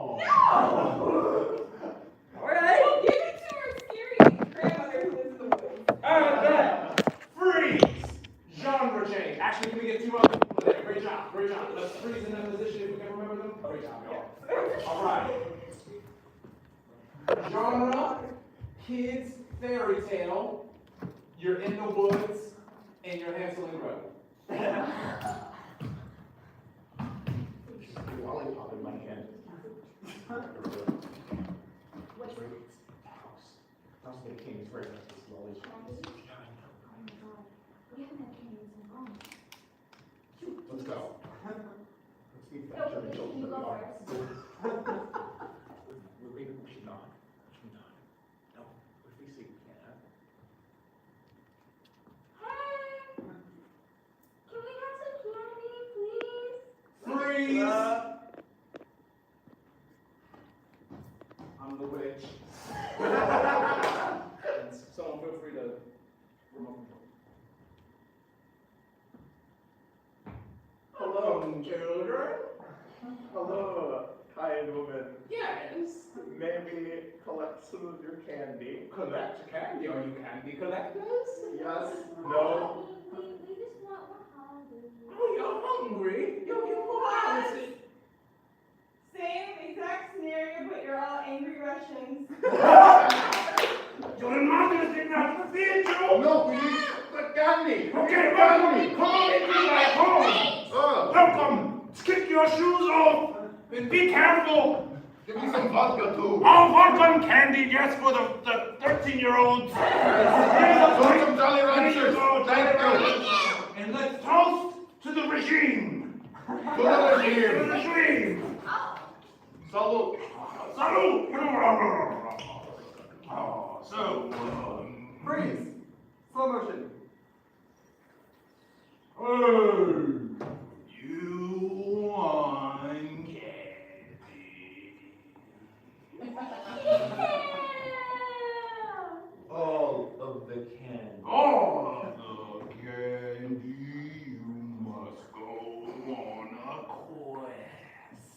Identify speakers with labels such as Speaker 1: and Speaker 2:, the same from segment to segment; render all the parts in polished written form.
Speaker 1: Oh.
Speaker 2: No! Alright, give it to her scary grandmother who lives in the woods.
Speaker 1: Alright, freeze! Genre change. Actually, can we get 2 others? Great job, great job. Let's freeze in that position if we can remember them. Great job, y'all. Alright. Genre, kids, fairy tale. You're in the woods, and you're Hansel and Gretel.
Speaker 3: Lollipop in my hand.
Speaker 4: What's it?
Speaker 3: House of the King's right next to this lollipop.
Speaker 4: Oh my god. We haven't had candy in so long. Shoot.
Speaker 3: Let's go. Let's be
Speaker 4: No,
Speaker 3: faster than
Speaker 4: you
Speaker 3: children.
Speaker 4: go first.
Speaker 3: We should not. We should not. No, if we see, we can't have it.
Speaker 4: Hey! Can we have some candy, please?
Speaker 1: Freeze! I'm the witch. Someone feel free to remote control.
Speaker 3: Hello, children. Hello, kind woman.
Speaker 1: Yes.
Speaker 3: May we collect some of your candy?
Speaker 1: Collect candy. Are you candy collectors?
Speaker 3: Yes. No.
Speaker 4: We just want one holiday.
Speaker 1: Oh, you're hungry. You're wild.
Speaker 2: Same exact scenario, but you're all angry Russians.
Speaker 1: Your mother did not feed you.
Speaker 3: No, we need the candy.
Speaker 1: Okay, welcome. Come on into my home. Welcome. Kick your shoes off and be careful.
Speaker 3: Give me some vodka too.
Speaker 1: Oh, vodka candy, yes, for the 13-year-olds.
Speaker 3: Some Jolly Ranchers.
Speaker 1: Thank
Speaker 3: Thank
Speaker 1: you. And let's toast to the regime.
Speaker 3: you. To the regime.
Speaker 1: To the regime.
Speaker 3: Salute.
Speaker 1: Salute. Oh, so.
Speaker 5: Freeze! Slow motion.
Speaker 1: Hey, you want candy?
Speaker 3: All of the candy.
Speaker 1: All of the candy, you must go on a quest.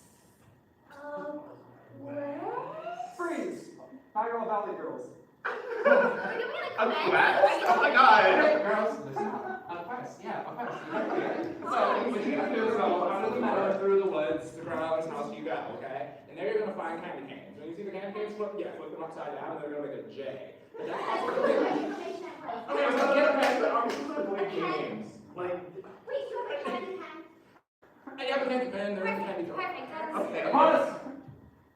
Speaker 5: Freeze! Hyrule Valley Girls.
Speaker 3: A quest? Oh my god.
Speaker 1: Girls, listen up. A quest, yeah, a quest. So, what you gotta do is go under the meadow, through the woods, to grandma's house you go, okay? And there you're gonna find candy canes. When you see the candy canes, flip them upside down, and they're gonna make a J. But that's what they're doing. Okay, so get a pen, but I'm just gonna play games. Like,
Speaker 4: Please, do you have a candy pen?
Speaker 1: I have a candy pen, they're in the candy jar.
Speaker 4: Perfect, that's
Speaker 1: Okay,
Speaker 5: Pause!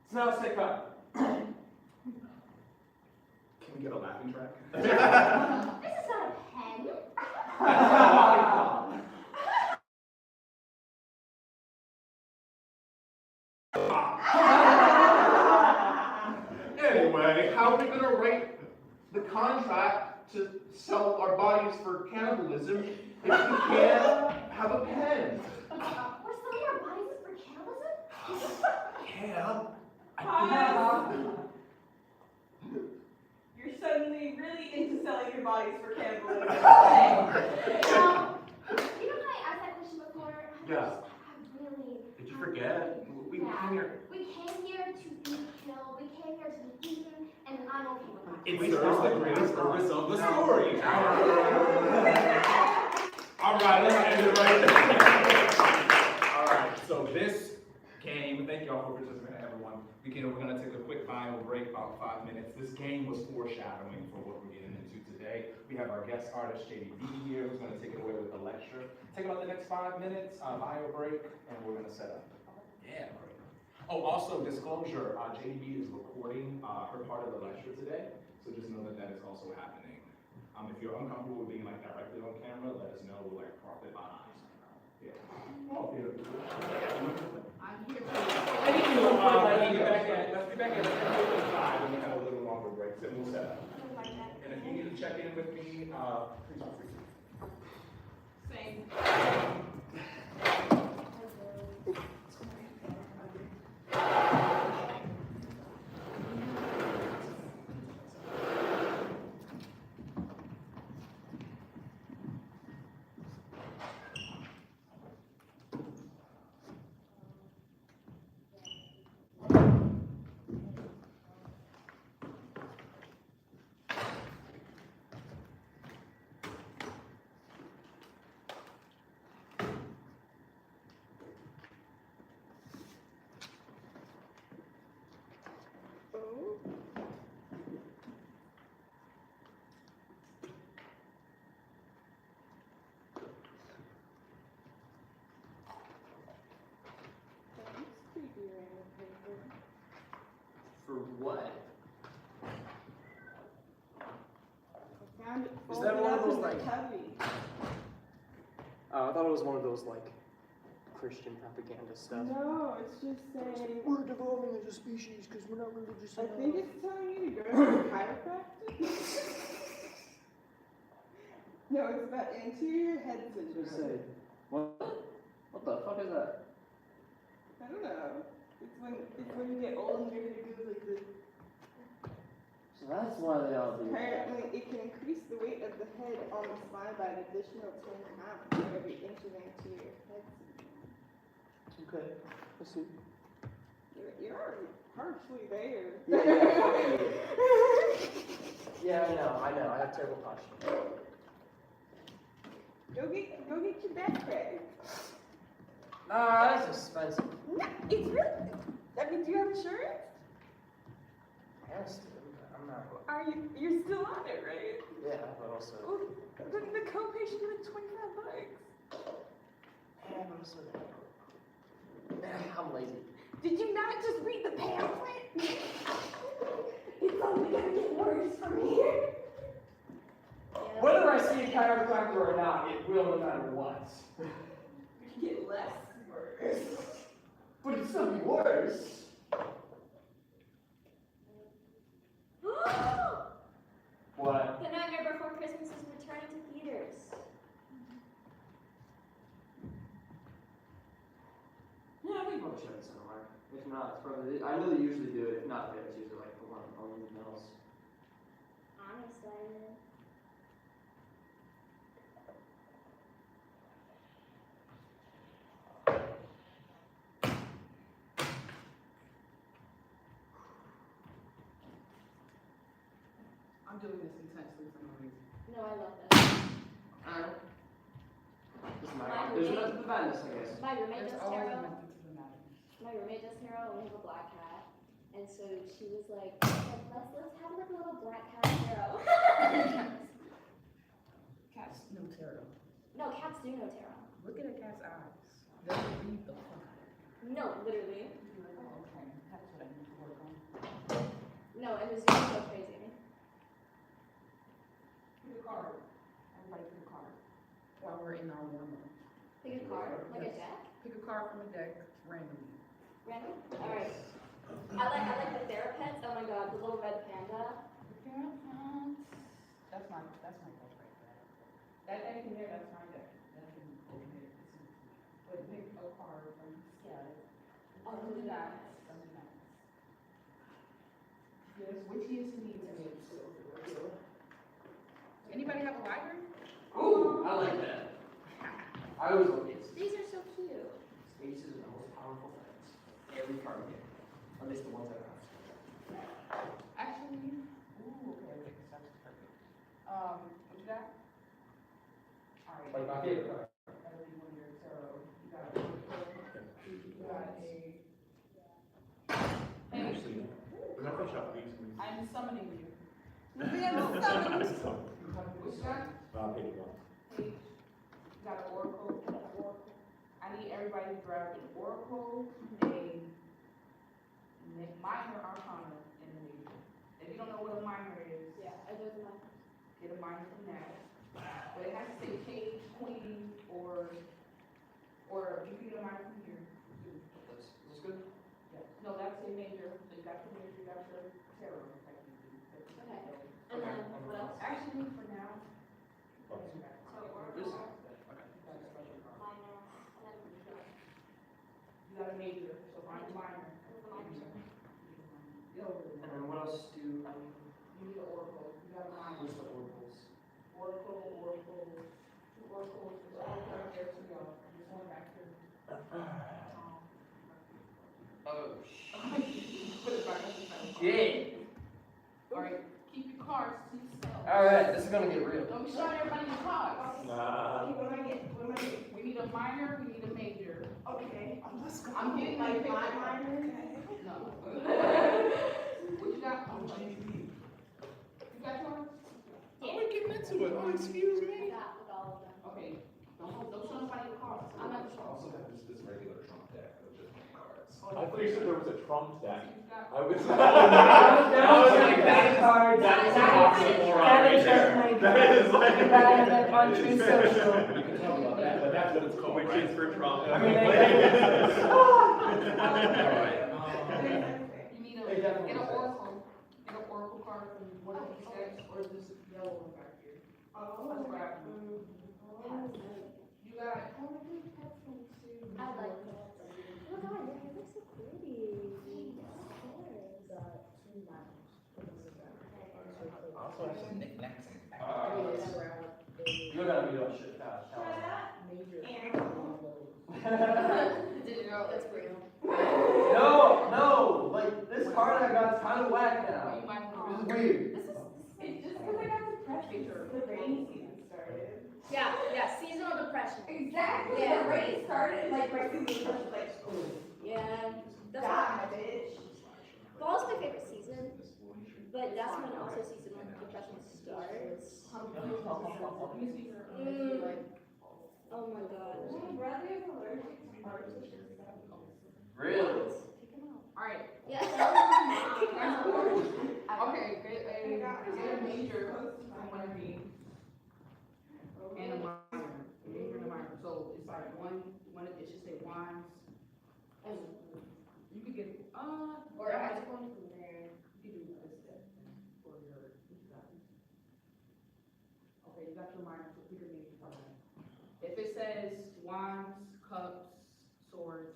Speaker 5: It's now stick up.
Speaker 1: Can we get a laughing track?
Speaker 4: This is not a pen.
Speaker 3: Anyway, how are we gonna write the contract to sell our bodies for cannibalism if we can't have a pen?
Speaker 4: We're selling our bodies for cannibalism?
Speaker 3: Yeah.
Speaker 2: You're suddenly really into selling your bodies for cannibalism.
Speaker 4: You know how I asked that question before?
Speaker 3: Yeah.
Speaker 4: I really...
Speaker 3: Did you forget? We came here.
Speaker 4: We came here to be killed. We came here to be eaten, and I'm okay with that.
Speaker 1: It serves the greatest purpose of the story. All right, let's end it right there. All right, so this game, thank you all for participating, everyone. We're going to take a quick bio break, about 5 minutes. This game was foreshadowing for what we're getting into today. We have our guest artist, JDB, here, who's going to take it away with a lecture. Take about the next 5 minutes, bio break, and we're going to set up. Yeah, great. Oh, also, disclosure, JDB is recording her part of the lecture today, so just know that that is also happening. If you're uncomfortable with being like directly on camera, let us know. We'll like crop it behind. Yeah. Oh, yeah.
Speaker 2: I'm here
Speaker 1: Let's be back at 10:55 when we have a little longer break, then we'll set up. And if you need to check in with me, please feel free to.
Speaker 2: Same.
Speaker 6: What?
Speaker 2: I found it
Speaker 6: Is that
Speaker 2: folded
Speaker 6: one of
Speaker 2: up
Speaker 6: those,
Speaker 2: in the
Speaker 6: like-
Speaker 2: cubby.
Speaker 6: Oh, I thought it was one of those like Christian propaganda stuff.
Speaker 2: No, it's just saying.
Speaker 6: We're devolving as a species because we're not religious
Speaker 2: I
Speaker 6: enough.
Speaker 2: think it's telling you to go to a chiropractor. No, it's about anterior head
Speaker 6: Just
Speaker 2: syndrome.
Speaker 6: say, what the fuck is that?
Speaker 2: I don't know. It's when you get old and your head goes like this.
Speaker 6: So that's why they all do that.
Speaker 2: Apparently, it can increase the weight of the head on the spine by an additional 10 pounds for every inch of anterior head syndrome.
Speaker 6: Okay, let's see.
Speaker 2: You're already partially there.
Speaker 6: Yeah, I know. I have terrible posture.
Speaker 2: Go get your back crack.
Speaker 6: Ah, that's expensive.
Speaker 2: No, it's really. I mean, do you have insurance?
Speaker 6: Yes, dude. I'm not.
Speaker 2: You're still on it, right?
Speaker 6: Yeah, but also.
Speaker 2: Well, the copay should be like $25.
Speaker 6: Yeah, but also. I'm lazy.
Speaker 2: Did you not just read the pamphlet? It's only gonna get worse from here.
Speaker 5: Whether I see a chiropractor or not, it will no matter what.
Speaker 2: It can get less worse.
Speaker 3: But it's still be worse.
Speaker 6: What?
Speaker 4: The Nightmare Before Christmas is returning to theaters.
Speaker 6: Yeah, I think probably show it somewhere. If not, it's probably. I know they usually do it. If not, there, it's usually like the one on the mills.
Speaker 4: Honestly.
Speaker 2: I'm doing this intensely for no reason.
Speaker 4: No, I love this.
Speaker 6: Alright. There's a method to the madness, I guess.
Speaker 4: My roommate does
Speaker 2: always a
Speaker 4: tarot.
Speaker 2: method to the madness.
Speaker 4: My roommate does tarot, and we have a black cat. And so she was like, let's have like a little black cat tarot.
Speaker 2: Cats know tarot.
Speaker 4: No, cats do know tarot.
Speaker 2: Look at a cat's eyes. They read the fuck out of it.
Speaker 4: No, literally.
Speaker 2: You're like, oh, okay, that's what I need to work on.
Speaker 4: No, it was so crazy.
Speaker 2: Pick a card. Everybody pick a card. While we're in our warm-up.
Speaker 4: Pick a card, like a deck.
Speaker 2: Pick a card from a deck randomly.
Speaker 4: Random? Alright. I like the Therapets. Oh my god, the little red panda.
Speaker 2: That's my deck right there. That deck in there, that's my deck. That can open it. But pick a card from scattered.
Speaker 4: Oh,
Speaker 2: From the dice. From the dice. Yes, which is needs it. Anybody have a library?
Speaker 6: Ooh, I like that. I always look at
Speaker 4: These are so cute.
Speaker 6: spaces are the most powerful things. Every card game. At least the ones that I have.
Speaker 2: Actually, okay, that's perfect. What you got? Alright.
Speaker 6: Like my favorite card.
Speaker 2: That'll be one of your tarot. You got a Hey,
Speaker 1: Actually, we're not finished up, please.
Speaker 2: I'm summoning you.
Speaker 1: What
Speaker 2: What you got?
Speaker 1: Page one.
Speaker 2: Page. You got an oracle. I need everybody to grab an oracle, a minor arcana, and a major. If you don't know what a minor is,
Speaker 4: Yeah, are those mine?
Speaker 2: get a minor from that. But it has to say page, queen, or you can get a minor from here.
Speaker 6: That's good.
Speaker 2: Yeah. No, that's a major. So you got the major, you got your tarot, technically.
Speaker 4: Okay. And then, what else?
Speaker 2: Actually, for now.
Speaker 4: So,
Speaker 6: This.
Speaker 4: oracle,
Speaker 6: Okay.
Speaker 2: You got a special card.
Speaker 4: minor, and then major.
Speaker 2: You got a major, so find a minor.
Speaker 4: What's the minor?
Speaker 6: And then what else do I need?
Speaker 2: You need an oracle. You got a minor.
Speaker 6: What's the oracles?
Speaker 2: Oracle, two oracles, there's all right there to go. There's one back here.
Speaker 6: Oh,
Speaker 2: Put it back up in front.
Speaker 6: shit.
Speaker 2: Alright, keep your cards to yourself.
Speaker 6: Alright, this is gonna get real.
Speaker 2: Don't be showing everybody your cards.
Speaker 1: Nah.
Speaker 2: What am I getting? We need a minor, we need a major.
Speaker 7: Okay.
Speaker 2: Let's go. I'm getting my
Speaker 7: Like
Speaker 2: paper.
Speaker 7: my minor?
Speaker 2: No. What you got? You got yours?
Speaker 1: Oh, we're getting into it. Oh, excuse
Speaker 4: I
Speaker 1: me.
Speaker 4: got with all of them.
Speaker 2: Okay. Don't show nobody your cards.
Speaker 4: I'm not
Speaker 1: I also have this regular Trump deck of just cards.
Speaker 7: I thought you said there was a Trump deck. I was.
Speaker 5: I was like,
Speaker 7: that is an oxymoron right there. That is like.
Speaker 5: on True Social.
Speaker 1: You can tell me about that, but that's what it's called,
Speaker 7: Which
Speaker 1: right?
Speaker 7: is for Trump.
Speaker 5: I mean,
Speaker 8: You need
Speaker 5: They definitely
Speaker 8: get an
Speaker 5: say.
Speaker 8: oracle. Get an oracle card from one of these decks or this yellow one back here. That's what happened. You got it.
Speaker 4: I like that. Oh my god, your hair looks so pretty.
Speaker 1: I also have some knickknacks and
Speaker 5: You're gonna be doing shit fast.
Speaker 8: Did you know?
Speaker 4: That's real.
Speaker 6: No, like this card I got kind of whack now.
Speaker 8: You might
Speaker 6: This is
Speaker 8: know.
Speaker 6: weird.
Speaker 8: It's just because I got depression.
Speaker 2: The rainy season started.
Speaker 4: Yeah, seasonal depression.
Speaker 2: Exactly.
Speaker 4: Yeah.
Speaker 2: The rain started like right through the first like
Speaker 4: Yeah, that's
Speaker 2: die, bitch.
Speaker 4: fall's my favorite season, but that's when also seasonal depression starts. Oh my god.
Speaker 2: My brother is allergic to artificial stuff.
Speaker 6: Really?
Speaker 8: Alright.
Speaker 4: Yeah.
Speaker 8: Okay, get a major from one of these. And a minor. Major and a minor. So it's like one it should say wands. You could get
Speaker 4: Or I was going from there.
Speaker 8: you can do this step for your what you got. Okay, you got your minor, so pick a major card. If it says wands, cups, swords,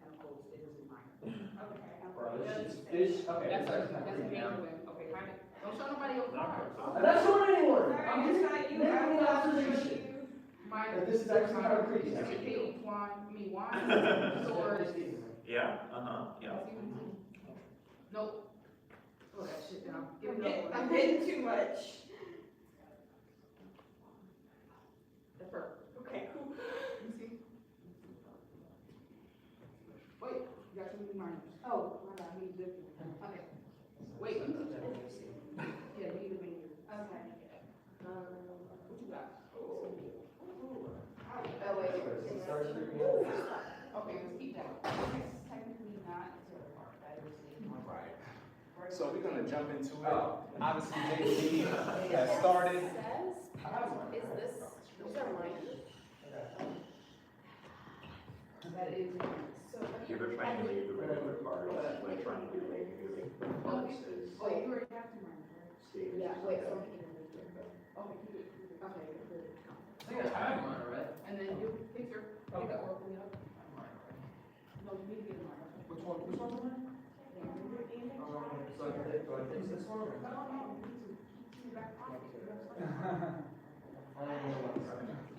Speaker 8: pentacles, it is a minor.
Speaker 2: Okay.
Speaker 6: Bro, okay.
Speaker 8: That's a major win. Okay, hide it. Don't show nobody your cards.
Speaker 6: I'm not showing anyone.
Speaker 2: Sorry,
Speaker 6: I'm
Speaker 2: it's
Speaker 6: just
Speaker 2: not you.
Speaker 6: making
Speaker 2: I'm
Speaker 6: an
Speaker 2: not
Speaker 6: observation.
Speaker 2: you.
Speaker 8: Minor.
Speaker 6: This is actually kind of creepy.
Speaker 8: Okay, wands, swords.
Speaker 7: Yeah, yeah.
Speaker 8: Nope. Oh, that shit down. Give
Speaker 2: I'm
Speaker 8: it
Speaker 2: getting-
Speaker 8: up.
Speaker 2: I'm getting too much.
Speaker 8: That's her.
Speaker 2: Okay, cool.
Speaker 8: You see? Wait, you got too many minors.
Speaker 2: Oh,
Speaker 8: My bad, he did. Okay. Wait. Yeah, you need a major.
Speaker 2: okay.
Speaker 8: What you got?
Speaker 2: Oh, wait.
Speaker 6: It starts creeping out.
Speaker 8: Okay, let's keep that. It's technically not a tarot card. That is a
Speaker 1: Right. So we're gonna jump into it.
Speaker 6: Oh.
Speaker 1: Obviously, JC has started.
Speaker 4: These are mine.
Speaker 8: That is.
Speaker 7: You're trying to leave the regular cards, like trying to do maybe bonuses.
Speaker 8: Oh, you already have two minors, right?
Speaker 7: Stages.
Speaker 4: Yeah, wait, so
Speaker 8: Okay, keep it. Okay, good.
Speaker 6: I think I have mine, right?
Speaker 8: And then you pick your, pick the oracle, you know? No, you need to get a minor.
Speaker 6: Which one? Which one's mine? So I can take, do I take this one? Or?
Speaker 8: No, no, you need to keep it back pocket.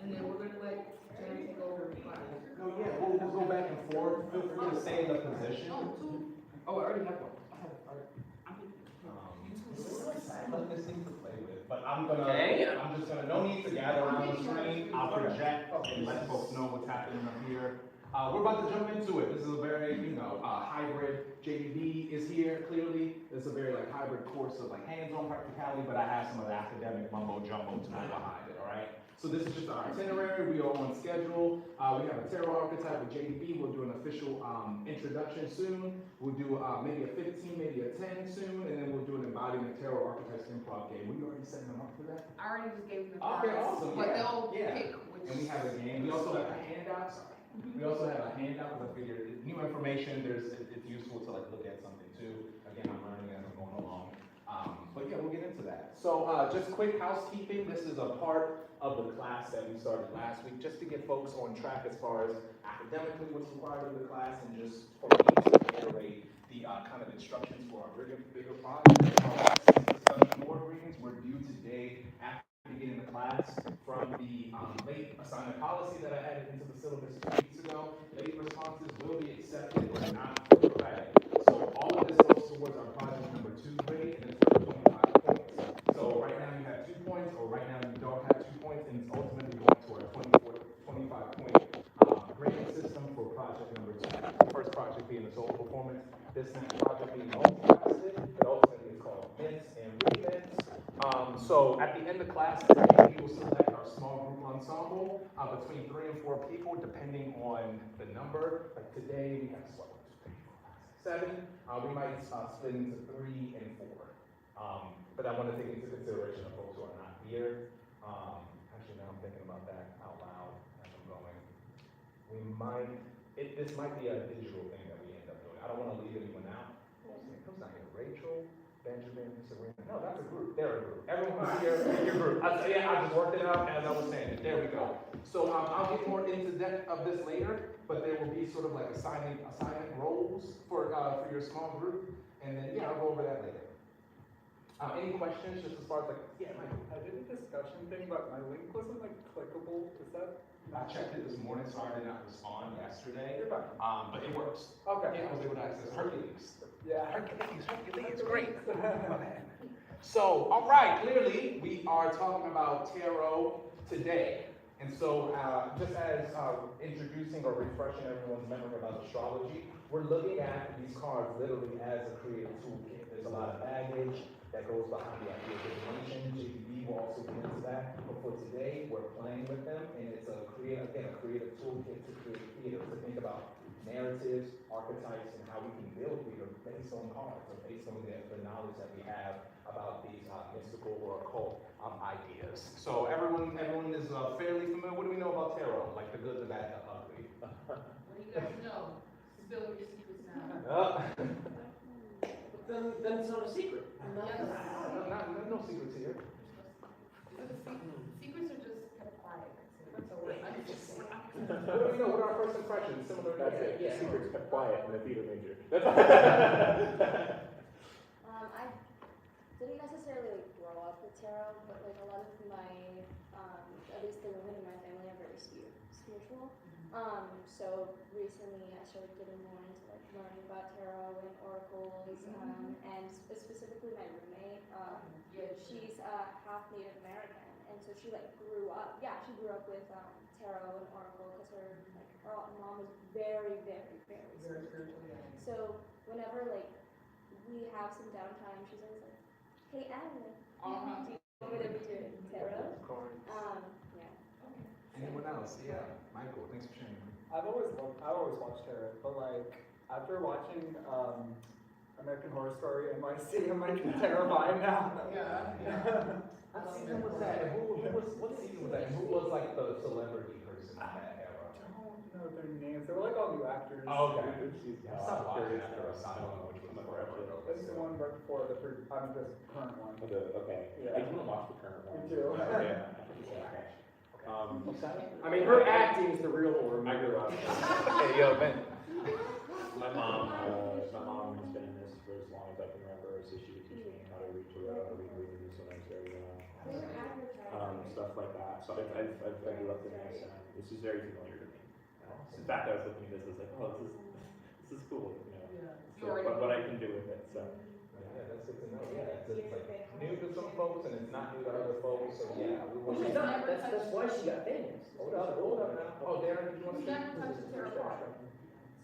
Speaker 8: And then we're gonna let Jen take over the class.
Speaker 1: No, yeah, we'll go back and forth. Feel free to stay in the position.
Speaker 8: No, two.
Speaker 6: Oh, I already have one. I have it.
Speaker 1: Let this thing to play with, but I'm just gonna, no need to gather around the screen. I'll project and let folks know what's happening up here. We're about to jump into it. This is a very, hybrid. JDB is here, clearly. It's a very hybrid course of hands-on practicality, but I have some of the academic mumbo jumbo to go behind it, all right? So this is just our itinerary. We are on schedule. We have a tarot archetype with JDB. We'll do an official introduction soon. We'll do maybe a 15, maybe a 10 soon, and then we'll do an embodiment tarot archetypes improv game. We already setting them up for that.
Speaker 8: I already just gave them the
Speaker 1: Okay,
Speaker 8: cards.
Speaker 1: awesome,
Speaker 8: But
Speaker 1: yeah,
Speaker 8: they'll
Speaker 1: yeah.
Speaker 8: pick which.
Speaker 1: And we have a game. We also have a handout. Sorry. We also have a handout because I figured new information. It's useful to look at something too. Again, I'm learning as I'm going along. But yeah, we'll get into that. So just quick housekeeping. This is a part of the class that we started last week, just to get folks on track as far as academically what's required of the class, and just for me to reiterate the kind of instructions for our bigger project. Discussion board readings were due today after beginning the class from the late assignment policy that I added into the syllabus 2 weeks ago. Late responses will be accepted but not for credit. So all of this goes towards our project number 2 grade, and it's for 25 points. So right now you have 2 points, or right now you don't have 2 points, and it's ultimately going to our 25-point grading system for project number 2. The first project being the solo performance, this next project being multifaceted, but ultimately it's called mints and remints. So at the end of class, we will select our small group ensemble, between 3 and 4 people, depending on the number. Like today, we have what, 7. We might split into 3 and 4. But I want to take into consideration the folks who are not here. Actually, now I'm thinking about that out loud as I'm going. We might, this might be a digital thing that we end up doing. I don't want to leave anyone out. Who's not here? Rachel, Benjamin, Serena. No, that's a group. They're a group. Everyone who's here is your group. I just worked it out as I was saying it. There we go. So I'll get more into depth of this later, but there will be sort of like assignment roles for your small group, and then I'll go over that later. Any questions just as far as like, Michael?
Speaker 9: I did a discussion thing, but my link wasn't like clickable. Is that?
Speaker 1: I checked it this morning, so I did not respond yesterday.
Speaker 9: You're fine.
Speaker 1: But it works.
Speaker 9: Okay.
Speaker 1: I was able to access Hercules.
Speaker 9: Yeah.
Speaker 1: Hercules, great. So, all right, clearly we are talking about tarot today. And so, just as introducing or refreshing everyone's memory about astrology, we're looking at these cards literally as a creative toolkit. There's a lot of baggage that goes behind the idea of divination. JDB will also get into that. But for today, we're playing with them, and it's a creative toolkit to create theater, to think about narratives, archetypes, and how we can build theater based on cards, or based on the knowledge that we have about these mystical or occult ideas. So everyone is fairly familiar. What do we know about tarot? Like the good, the bad, the ugly.
Speaker 8: What do you guys know? Spill your secrets now.
Speaker 6: Then it's not a secret.
Speaker 1: No secrets here.
Speaker 8: Secrets are just kept quiet.
Speaker 1: What do we know? What are our first impressions? Similar to
Speaker 7: That's it.
Speaker 1: Yeah.
Speaker 7: Secrets kept quiet in the theater major.
Speaker 4: I didn't necessarily like grow up with tarot, but like a lot of my, at least the women in my family are very spiritual. So recently I started getting more into like learning about tarot and oracles, and specifically my roommate, she's half Native American, and so she like grew up with tarot and oracle because her mom was very, very, very spiritual. So whenever like we have some downtime, she's always like, "Hey, Adeline, do you want me to read your tarot?"
Speaker 1: Anyone else? Yeah. Michael, thanks for sharing.
Speaker 9: I've always watched tarot, but like after watching American Horror Story NYC, I'm like terrified now.
Speaker 8: Yeah.
Speaker 1: What season was that? What season was that? And who was like the celebrity person in that era?
Speaker 9: I don't know their names. They were like all new actors.
Speaker 1: Oh, okay. I stopped watching after Asylum, which was forever ago.
Speaker 9: This is the one right before the this current one.
Speaker 7: Okay.
Speaker 9: Yeah.
Speaker 7: I do want to watch the current one.
Speaker 9: Me too.
Speaker 5: I mean, her acting is the real horror.
Speaker 7: I grew up.
Speaker 1: Hey, yo, Ben.
Speaker 7: My mom has been in this for as long as I can remember, so she would teach me how to read tarot, how to read readings when I was very young. Stuff like that. So I grew up in this, and this is very familiar to me. In fact, I was looking at this, I was like, oh, this is cool, So what I can do with it. So.
Speaker 1: Yeah, that's good to know. Yeah, it's like new to some folks and it's not new to other folks. So yeah, we
Speaker 5: Well,
Speaker 1: want
Speaker 5: she's not. That's why she got famous.
Speaker 1: Hold up now. Oh, Darren, did you want to
Speaker 8: Never touched a tarot card.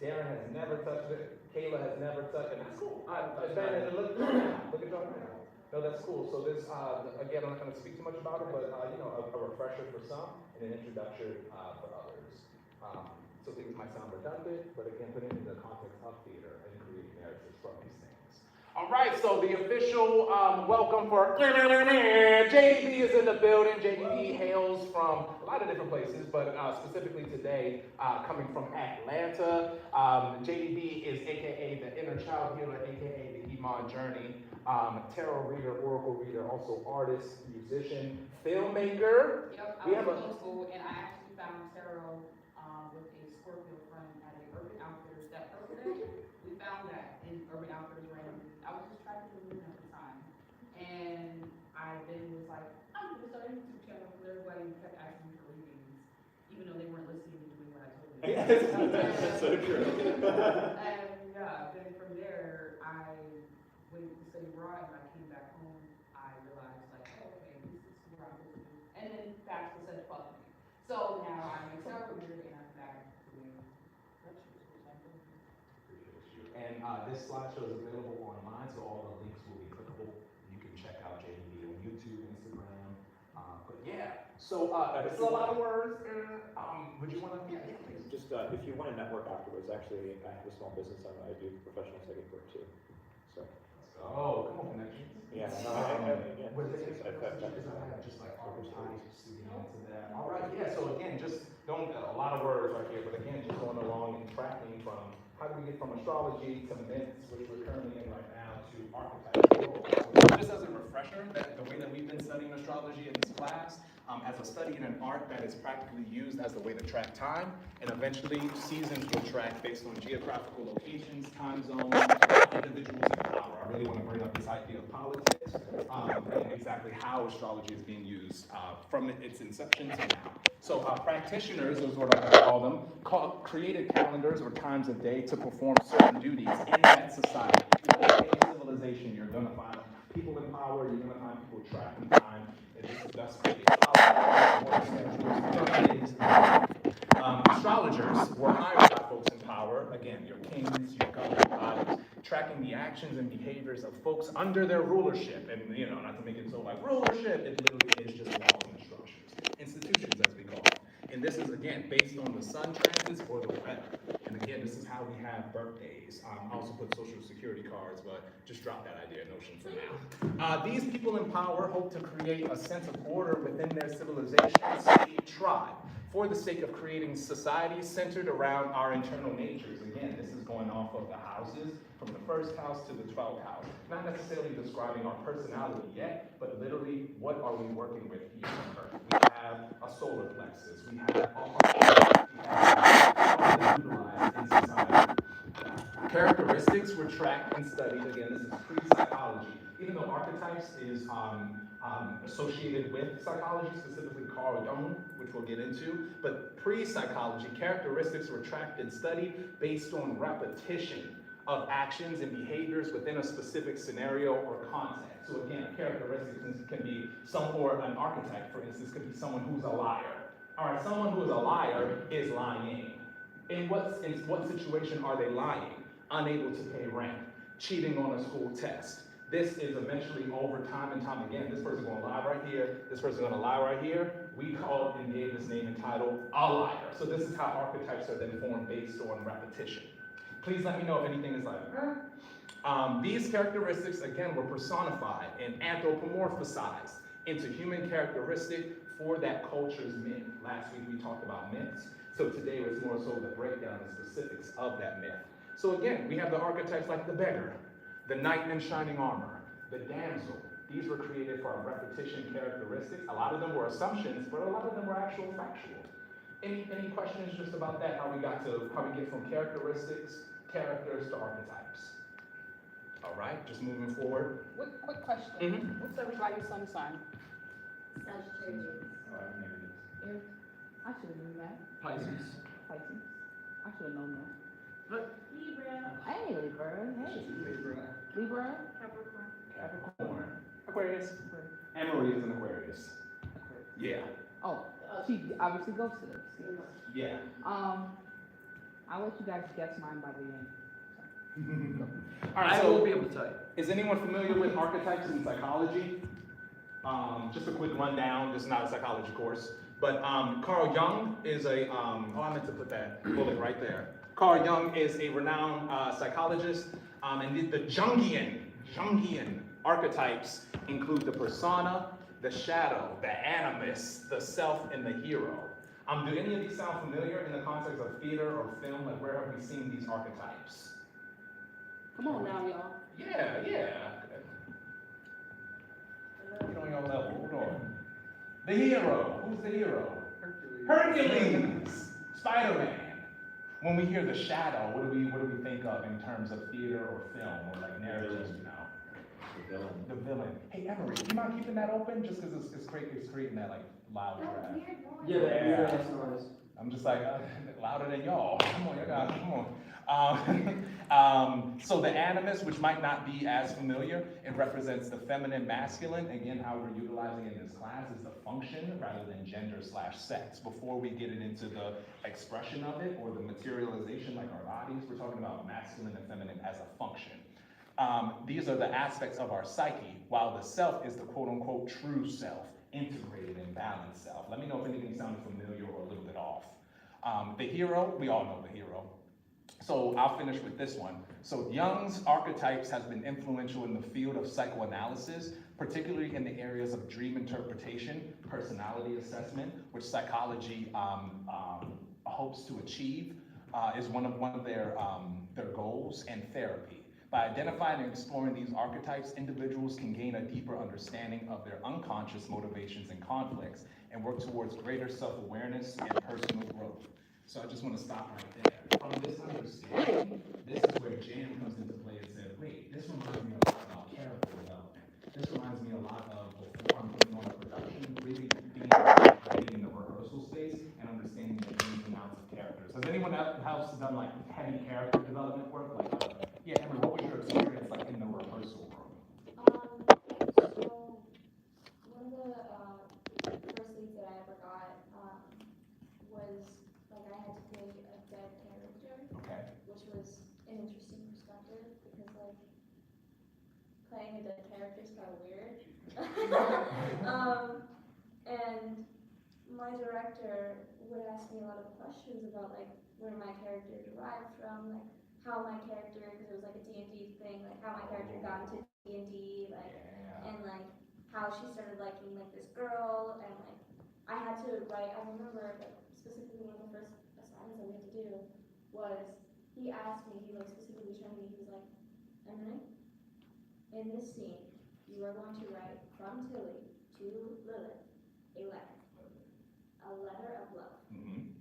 Speaker 1: Darren has never touched it. Kayla has never touched it. That's cool. Ben, look at y'all now. No, that's cool. So this, again, I'm not going to speak too much about it, but a refresher for some and an introduction for others. So things might sound redundant, but again, put it in the context of theater and creating narratives from these things. All right, so the official welcome for JDB is in the building. JDB hails from a lot of different places, but specifically today, coming from Atlanta. JDB is AKA the InnerChild healer, AKA the Iman Journey. Tarot reader, oracle reader, also artist, musician, filmmaker.
Speaker 8: Yep, I
Speaker 1: We have
Speaker 8: was
Speaker 1: a-
Speaker 8: in school and I actually found tarot with a Scorpio friend at a Urban Outfitters that day. We found that in Urban Outfitters randomly. I was just trying to do it at the time. And I then was like, I'm gonna start a YouTube channel for everybody and kept asking me for readings, even though they weren't listening to doing what I told them.
Speaker 7: That's so true.
Speaker 8: And then from there, I went to study abroad and I came back home. I realized like, oh, okay, this is where I'm supposed to do. And then that's what said fuck me. So now I'm a tarot reader and I'm back doing lectures, which I'm doing.
Speaker 1: And this slideshow is available online, so all the links will be clickable. You can check out JDB on YouTube, Instagram, But yeah, so it's a lot of words. Would you want to?
Speaker 7: Just if you want to network afterwards, actually, I have a small business and I do professional psychic work too. So.
Speaker 1: Oh, come on, connections.
Speaker 7: Yeah, no,
Speaker 1: With the procedures I have, just like archetypes, to get into that. All right, yeah. So again, just don't a lot of words right here, but again, just going along and tracking from how do we get from astrology to myths, which we're currently in right now, to archetypes. So just as a refresher, that the way that we've been studying astrology in this class, as a study in an art that is practically used as the way to track time, and eventually seasons will track based on geographical locations, time zones, individuals in power. I really want to bring up this idea of politics and exactly how astrology is being used from its inception to now. So practitioners, is what I call them, created calendars or times of day to perform certain duties in that society. In civilization, you're going to find people in power, you're going to find people tracking time, and this is thus astrologers were hired by folks in power, again, your kings, your governing bodies, tracking the actions and behaviors of folks under their rulership. And, you know, not to make it so like rulership, it literally is just laws and structures. Institutions, as we call them. And this is, again, based on the sun transits or the weather. And again, this is how we have birthdays. I also put social security cards, but just drop that idea notion for now. These people in power hope to create a sense of order within their civilization, state, tribe, for the sake of creating societies centered around our internal natures. Again, this is going off of the houses, from the first house to the 12th house. Not necessarily describing our personality yet, but literally, what are we working with here on Earth? We have a solar plexus, we have a heart, we have utilized in society. Characteristics were tracked and studied. Again, this is pre-psychology. Even though archetypes is associated with psychology, specifically Carl Jung, which we'll get into, but pre-psychology, characteristics were tracked and studied based on repetition of actions and behaviors within a specific scenario or context. So again, characteristics can be or an archetype, for instance, could be someone who's a liar. All right, someone who is a liar is lying. In what situation are they lying? Unable to pay rent, cheating on a school test. This is eventually over time and time again. This person's gonna lie right here, this person's gonna lie right here. We call and gave this name and title a liar. So this is how archetypes are then formed based on repetition. Please let me know if anything is like, these characteristics, again, were personified and anthropomorphized into human characteristic for that culture's myth. Last week we talked about myths, so today it's more so the breakdown and specifics of that myth. So again, we have the archetypes like the beggar, the knight in shining armor, the damsel. These were created for our repetition characteristics. A lot of them were assumptions, but a lot of them were actual factual. Any questions just about that, how we get from characteristics, characters to archetypes? All right, just moving forward.
Speaker 8: Quick question.
Speaker 1: Mm-hmm.
Speaker 8: What's everybody's sun sign?
Speaker 4: Sagittarius.
Speaker 1: All right, maybe.
Speaker 8: I should have known that.
Speaker 3: Pisces.
Speaker 8: Pisces. I should have known that.
Speaker 2: Libra.
Speaker 8: Hey, Libra. Hey. Libra.
Speaker 1: Capricorn. Aquarius. Emery is an Aquarius. Yeah.
Speaker 8: Oh, she obviously goes to this.
Speaker 1: Yeah.
Speaker 8: I'll let you guys guess mine by the end.
Speaker 1: All right,
Speaker 3: I
Speaker 1: so
Speaker 3: will be able to tell you.
Speaker 1: is anyone familiar with archetypes in psychology? Just a quick rundown, this is not a psychology course, but Carl Jung is I meant to put that bullet right there. Carl Jung is a renowned psychologist, and the Jungian archetypes include the persona, the shadow, the animus, the self, and the hero. Do any of these sound familiar in the context of theater or film? Like, where have we seen these archetypes?
Speaker 8: Come on now, y'all.
Speaker 1: Yeah. Get on your level. Hold on. The hero. Who's the hero? Hercules. Spider-Man. When we hear the shadow, what do we think of in terms of theater or film or like narratives? The villain. Hey, Emery, do you mind keeping that open? Just because it's creating that like loud draft.
Speaker 6: Yeah, that's noise.
Speaker 1: I'm just like louder than y'all. Come on, you guys. Come on. So the animus, which might not be as familiar, it represents the feminine masculine. Again, how we're utilizing it in this class is the function rather than gender/sex. Before we get it into the expression of it or the materialization like our bodies, we're talking about masculine and feminine as a function. These are the aspects of our psyche, while the self is the quote-unquote true self. integrated and balanced self. Let me know if anything sounded familiar or a little bit off. The hero, we all know the hero. So I'll finish with this one. So Jung's archetypes has been influential in the field of psychoanalysis, particularly in the areas of dream interpretation, personality assessment, which psychology hopes to achieve, is one of their goals, and therapy. By identifying and exploring these archetypes, individuals can gain a deeper understanding of their unconscious motivations and conflicts and work towards greater self-awareness and personal growth. So I just want to stop right there. From this understanding, this is where Jan comes into play and said, wait, this reminds me a lot about character development. This reminds me a lot of before I'm putting on a production, really being in the rehearsal space and understanding the ins and outs of characters. Has anyone else done like heavy character development work? Like, yeah, Emily, what was your experience like in the rehearsal room?
Speaker 4: So one of the first things that I ever got was like I had to play a dead character,
Speaker 1: Okay.
Speaker 4: which was an interesting perspective because like playing a dead character is kind of weird. And my director would ask me a lot of questions about like where my character derived from, like how my character, because it was like a D&D thing, like how my character got into D&D, like, and like how she started liking like this girl, and like I had to write. I remember like specifically one of the first assignments I had to do was he asked me, he like specifically showed me, he was like, Emily, in this scene, you are going to write from Tilly to Lilith a letter of love.
Speaker 1: Mm-hmm.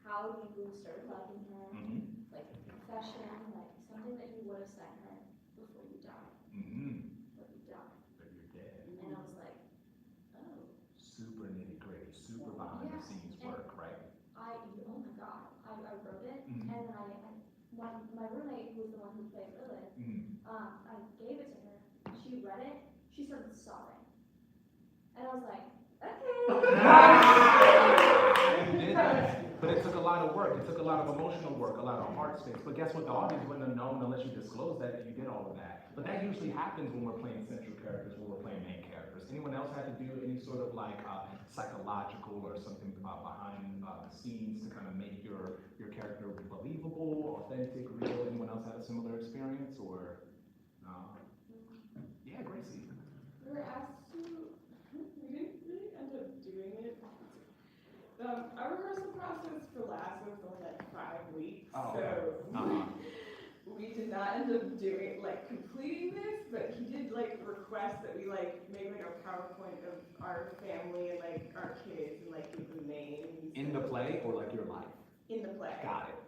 Speaker 4: How you started liking her,
Speaker 1: Mm-hmm.
Speaker 4: like a confession, like something that you would have sent her before you died.
Speaker 1: Mm-hmm.
Speaker 4: But you died.
Speaker 1: But you're dead.
Speaker 4: And I was like, oh.
Speaker 1: Super nitty gritty, super behind the scenes work, right?
Speaker 4: Oh my God, I wrote it,
Speaker 1: Mm-hmm.
Speaker 4: and then my roommate, who was the one who played Lilith,
Speaker 1: Mm-hmm.
Speaker 4: I gave it to her. She read it, she started sobbing. And I was like, okay.
Speaker 1: You did that. But it took a lot of work. It took a lot of emotional work, a lot of heart space. But guess what? The audience wouldn't have known unless you disclosed that you did all of that. But that usually happens when we're playing central characters, when we're playing main characters. Anyone else had to do any sort of like psychological or something behind the scenes to kind of make your character believable, authentic, real? Anyone else had a similar experience or no? Yeah, Gracie.
Speaker 2: We were asked to, we didn't really end up doing it. Our rehearsal process for last was only like 5 weeks,
Speaker 1: Oh,
Speaker 2: so we did not end up doing, like, completing this, but he did, like, request that we, like, make, like, a PowerPoint of our family and, like, our kids and, like, give them names.
Speaker 1: In the play or like your life?
Speaker 2: In the play.
Speaker 1: Got it.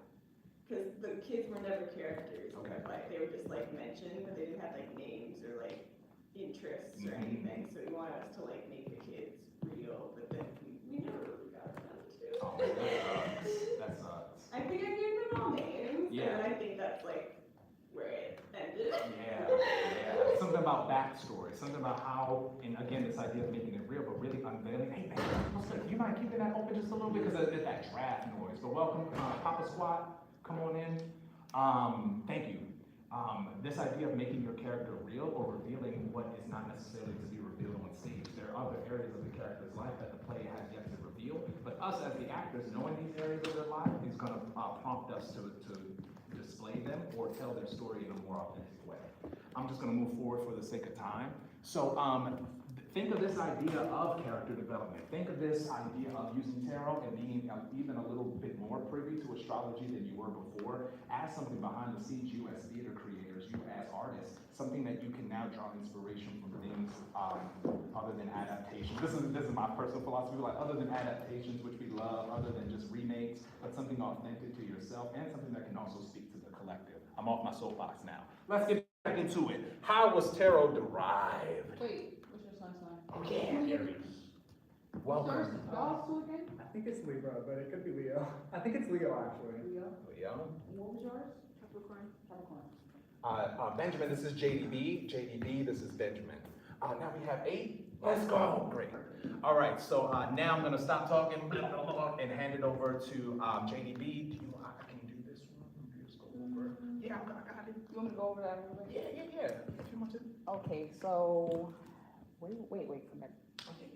Speaker 2: Because the kids were never characters in
Speaker 1: Okay.
Speaker 2: the play. They were just, like, mentioned, but they didn't have, like, names or, like, interests or anything, so he wanted us to, like, make the kids real, but then we never really got around to it.
Speaker 1: Oh, that sucks.
Speaker 2: I think I gave them all names,
Speaker 1: Yeah.
Speaker 2: and I think that's, like, where it ended.
Speaker 1: Yeah. Something about backstory, something about how, and again, this idea of making it real, but really unveiling. Hey man, what's good? You mind keeping that open just a little bit because of that draft noise. But welcome, Papa Squat, come on in. Thank you. This idea of making your character real or revealing what is not necessarily to be revealed on stage. There are other areas of the character's life that the play has yet to reveal, but us as the actors, knowing these areas of their life is going to prompt us to display them or tell their story in a more authentic way. I'm just going to move forward for the sake of time. So think of this idea of character development. Think of this idea of using tarot and being even a little bit more privy to astrology than you were before as something behind the scenes, you as theater creators, you as artists, something that you can now draw inspiration from things other than adaptations. This is my personal philosophy, like other than adaptations, which we love, other than just remakes, but something authentic to yourself and something that can also speak to the collective. I'm off my soapbox now. Let's get back into it. How was tarot derived?
Speaker 8: Wait, what's your sun's sign?
Speaker 1: Oh yeah, Aries. Welcome.
Speaker 8: Again?
Speaker 9: I think it's Libra, but it could be Leo. I think it's Leo, actually.
Speaker 8: Leo.
Speaker 1: Leo.
Speaker 8: What was yours? Capricorn. Capricorn.
Speaker 1: Benjamin, this is JDB. JDB, this is Benjamin. Now we have 8. Let's go. Great. All right, so now I'm going to stop talking and hand it over to JDB. Do you, can you do this one? Just go over. Yeah, I got it.
Speaker 8: You want me to go over that a little bit?
Speaker 1: Yeah. If you want to.
Speaker 8: Okay, so, wait, come back.
Speaker 1: Okay,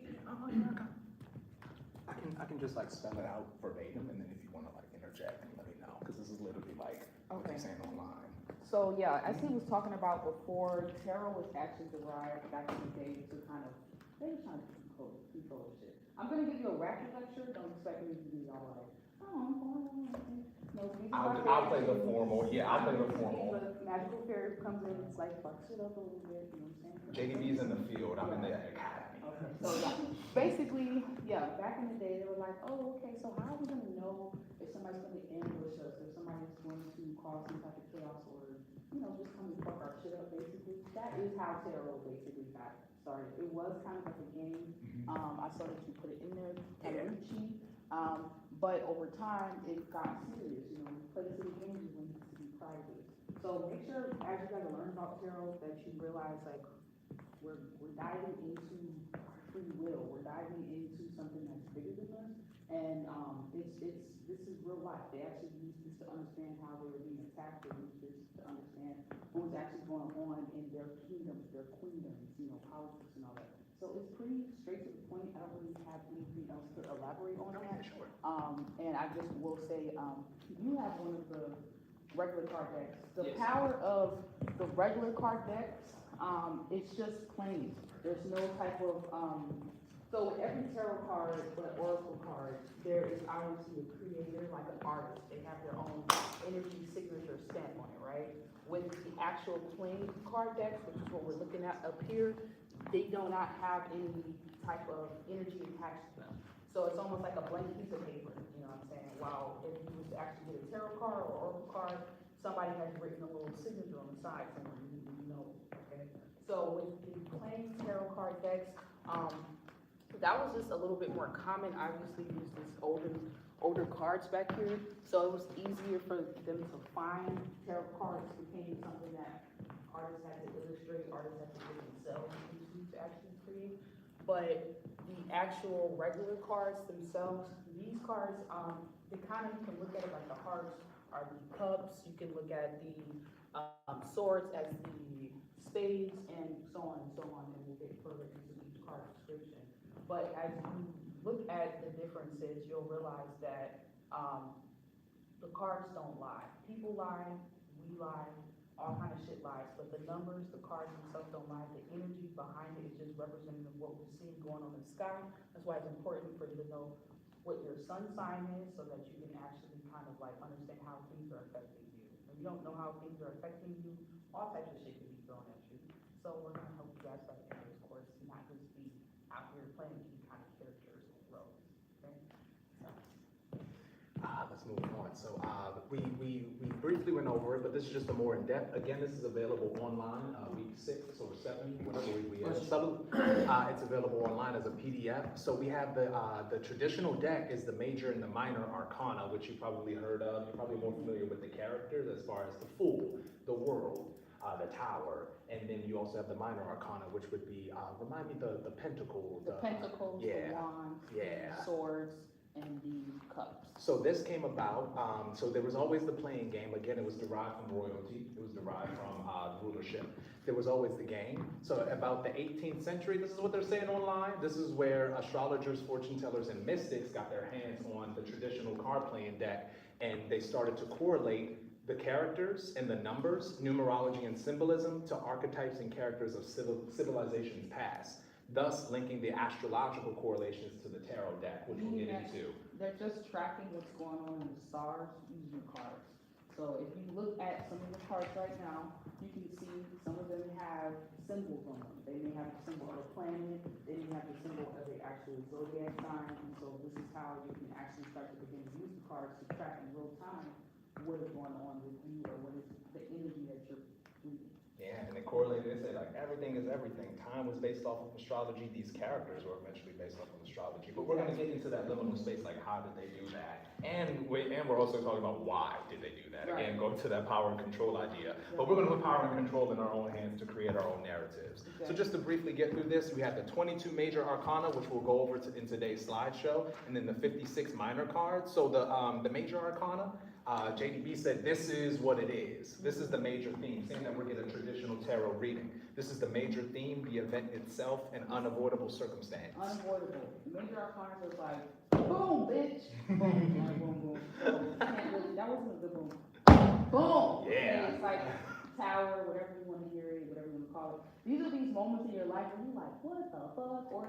Speaker 1: I can just like spell it out verbatim, and then if you wanna like interject, let me know, because this is literally like what they're saying online.
Speaker 10: So yeah, as he was talking about before, tarot was actually derived back in the day to kind of, they were trying to control shit. I'm gonna give you a rapid lecture, don't expect me to be all like, no,
Speaker 1: I'll play the formal, I'll play the formal.
Speaker 10: The magical fairy comes in, it's like, fucks it up a little bit, you know what I'm saying?
Speaker 1: JDB's in the field, I'm in the academy.
Speaker 10: Okay, so yeah, basically, yeah, back in the day, they were like, oh, okay, so how are we gonna know if somebody's gonna ambush us, if somebody's going to cause some type of chaos or, you know, just come and fuck our shit up, basically? That is how tarot basically got started. It was kind of like a game. I saw that you put it in there, kind of cheap. But over time, it got serious, you know, play the city games when it needs to be private. So make sure, as you guys learn about tarot, that you realize, like, we're diving into our free will. We're diving into something that's bigger than us. And this is real life. They actually used this to understand how they were being attacked. They used this to understand what was actually going on in their kingdoms, their queendoms, you know, politics and all that. So it's pretty straight to the point. I don't really have anything else to elaborate on that.
Speaker 1: Sure.
Speaker 10: And I just will say, you have one of the regular card decks. The
Speaker 6: Yes.
Speaker 10: power of the regular card decks, it's just plain. There's no type of, so with every tarot card, or oracle card, there is obviously a creator, like an artist. They have their own energy signature stamp on it, right? With the actual plain card decks, which is what we're looking at up here, they do not have any type of energy attached to them. So it's almost like a blank piece of paper, you know what I'm saying? While if you was to actually get a tarot card or oracle card, somebody has written a little signature on the side somewhere, you know, okay? So with the plain tarot card decks, that was just a little bit more common. I obviously used this older cards back here, so it was easier for them to find. Tarot cards became something that artists had to illustrate, artists had to get themselves into to actually create. But the actual regular cards themselves, these cards, they kind of, you can look at it like the hearts are the cups, you can look at the swords as the spades, and so on and so on, and we'll get further into each card description. But as you look at the differences, you'll realize that the cards don't lie. People lie, we lie, all kind of shit lies, but the numbers, the cards themselves don't lie. The energy behind it is just representative of what we're seeing going on in the sky. That's why it's important for you to know what your sun sign is, so that you can actually kind of like understand how things are affecting you. If you don't know how things are affecting you, all types of shit can be thrown at you. So we're gonna help you guys by the end of this course, not just be out here playing any kind of characters and roles. Okay? So.
Speaker 1: Let's move on. So we briefly went over it, but this is just a more in-depth. Again, this is available online, week 6 or 7, whatever week we are. It's available online as a PDF. So we have the traditional deck is the major and the minor arcana, which you probably heard of. You're probably more familiar with the characters as far as the Fool, the World, the Tower, and then you also have the minor arcana, which would be, remind me, the Pentacle.
Speaker 10: The pentacles, the wands, the swords, and the cups.
Speaker 1: So this came about, so there was always the playing game. Again, it was derived from royalty. It was derived from rulership. There was always the game. So about the 18th century, this is what they're saying online. This is where astrologers, fortune tellers, and mystics got their hands on the traditional card playing deck, and they started to correlate the characters and the numbers, numerology and symbolism, to archetypes and characters of civilizations past, thus linking the astrological correlations to the tarot deck, which we'll get into.
Speaker 10: They're just tracking what's going on in the stars using the cards. So if you look at some of the cards right now, you can see some of them have symbols on them. They may have the symbol of a planet, they may have the symbol of the actual zodiac sign, and so this is how you can actually start to begin to use the cards to track in real time what is going on with you, or what is the energy that you're reading.
Speaker 1: Yeah, and they correlated, they said like everything is everything. Time was based off of astrology. These characters were eventually based off of astrology. But we're gonna get into that liminal space, like how did they do that? And we're also talking about why did they do that?
Speaker 10: Right.
Speaker 1: Again, go to that power and control idea. But we're gonna put power and control in our own hands to create our own narratives. So just to briefly get through this, we have the 22 major arcana, which we'll go over in today's slideshow, and then the 56 minor cards. So the major arcana, JDB said this is what it is. This is the major theme, saying that we're getting a traditional tarot reading. This is the major theme, the event itself, an unavoidable circumstance.
Speaker 10: Unavoidable. Major arcana was like, boom, bitch. Boom, like, boom, boom. So, can't really, that wasn't a good boom. Boom.
Speaker 1: Yeah.
Speaker 10: And it's like tower, whatever you want to hear it, whatever you want to call it. These are these moments in your life where you're like, what the fuck? Or,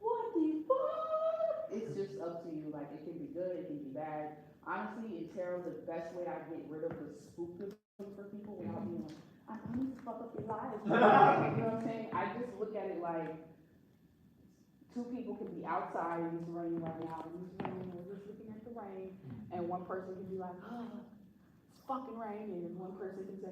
Speaker 10: what the fuck? It's just up to you. Like, it can be good, it can be bad. Honestly, in tarot, the best way I get rid of the spookism for people without being like, I need to fuck up your lives. You know what I'm saying? I just look at it like, two people can be outside and it's raining right now, and it's raining, and we're just looking at the rain, and one person can be like, oh, it's fucking raining, and one person can say,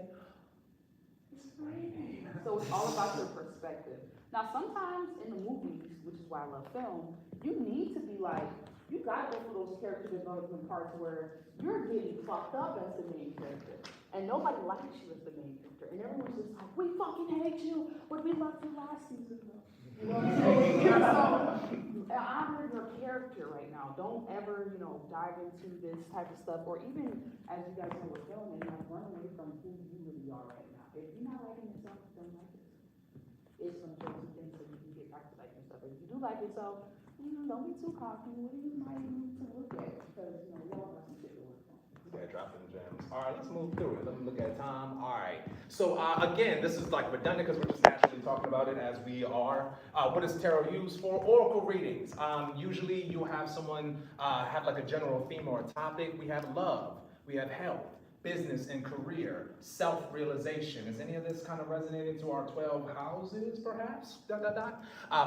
Speaker 10: it's raining. So it's all about your perspective. Now, sometimes in the movies, which is why I love film, you need to be like, you gotta go through those character development parts where you're getting fucked up as the main character, and nobody likes you as the main character, and everyone's just like, we fucking hate you, but we loved you last season though. You know what I'm saying? So, honor your character right now. Don't ever, dive into this type of stuff, or even, as you guys know, with filming, like, run away from who you really are right now. If you're not liking yourself, don't like yourself. It's some certain things that you can get back to like yourself. If you do like yourself, don't be too cocky. What do you might need to look at? Because, we all got some shit to work on.
Speaker 1: Yeah, dropping gems. All right, let's move through it. Let me look at time. All right. So again, this is like redundant because we're just naturally talking about it as we are. What is tarot used for? Oracle readings. Usually you have someone have like a general theme or a topic. We have love. We have health, business and career, self-realization. Is any of this kind of resonating to our 12 houses, perhaps?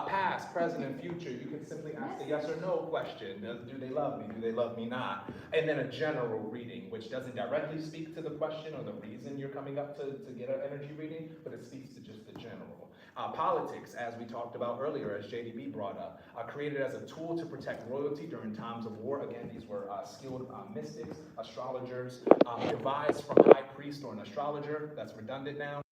Speaker 1: Past, present, and future. You can simply ask a yes or no question. Do they love me? Do they love me not? And then a general reading, which doesn't directly speak to the question or the reason you're coming up to get an energy reading, but it speaks to just the general. Politics, as we talked about earlier, as JDB brought up, created as a tool to protect royalty during times of war. Again, these were skilled mystics, astrologers, devised from a high priest or an astrologer. That's redundant now.